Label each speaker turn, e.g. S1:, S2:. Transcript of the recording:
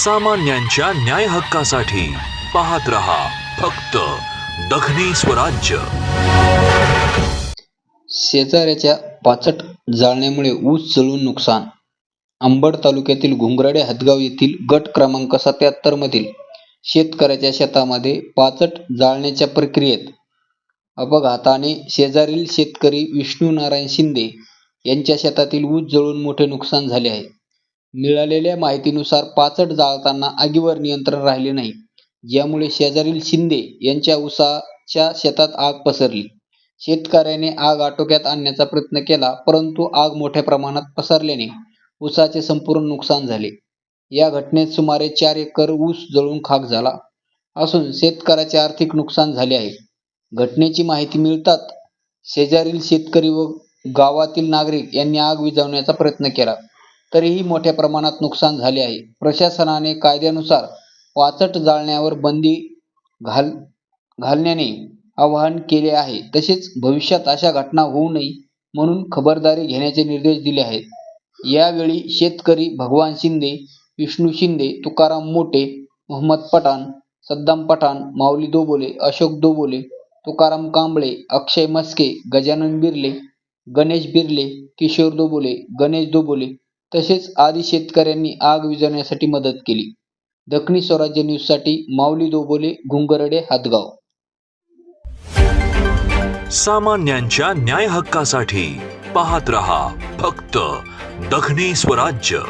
S1: सामान्यांच्या न्याय हक्कासाठी पाहत रहा फक्त दखनी स्वराज्य।
S2: शेजाऱ्याच्या पाचट जाळण्यामुळे ऊस जळून नुकसान। अंबड तालुक्यातील घुंगराडे हदगाव येथील गट क्रमांक 77 मधील शेतकऱ्याच्या शेतामध्ये पाचट जाळण्याच्या प्रक्रियेत अपघाताने शेजारील शेतकरी विष्णू नारायण शिंदे यांच्या शेतातील ऊस जळून मोठे नुकसान झाले आहे। मिळालेल्या माहितीनुसार पाचट जाळताना आगीवर नियंत्रण राहिले नाही, ज्यामुळे शेजारील शिंदे यांच्या ऊसाच्या शेतात आग पसरली। शेतकऱ्याने आग आटोक्यात आणण्याचा प्रयत्न केला, परंतु आग मोठ्या प्रमाणात पसरल्याने ऊसाचे संपूर्ण नुकसान झाले। या घटनेत सुमारे 4 एकर ऊस जळून खाक झाला असून शेतकऱ्याचे आर्थिक नुकसान झाले आहे। घटनेची माहिती मिळताच शेजारील शेतकरी व गावातील नागरिक यांनी आग विझवण्याचा प्रयत्न केला, तरीही मोठ्या प्रमाणात नुकसान झाले आहे। प्रशासनाने कायद्यानुसार पाचट जाळण्यावर बंदी घालण्याचे आवाहन केले आहे। तसेच भविष्यात अशा घटना होऊ नये म्हणून खबरदारी घेण्याचे निर्देश दिले आहेत। यावेळी शेतकरी भगवान शिंदे, विष्णू शिंदे, तुकाराम मोटे, मोहम्मद पठाण, सद्दाम पठाण, माऊली दोबोले, अशोक दोबोले, तुकाराम कांबळे, अक्षय मस्के, गजानन बिर्ले, गणेश बिर्ले, किशोर दोबोले, गणेश दोबोले तसेच आदी शेतकऱ्यांनी आग विझवण्यासाठी मदत केली। दखनी स्वराज्य न्यूजसाठी माऊली दोबोले, घुंगरडे, हदगाव।
S1: सामान्यांच्या न्याय हक्कासाठी पाहत रहा फक्त दखनी स्वराज्य।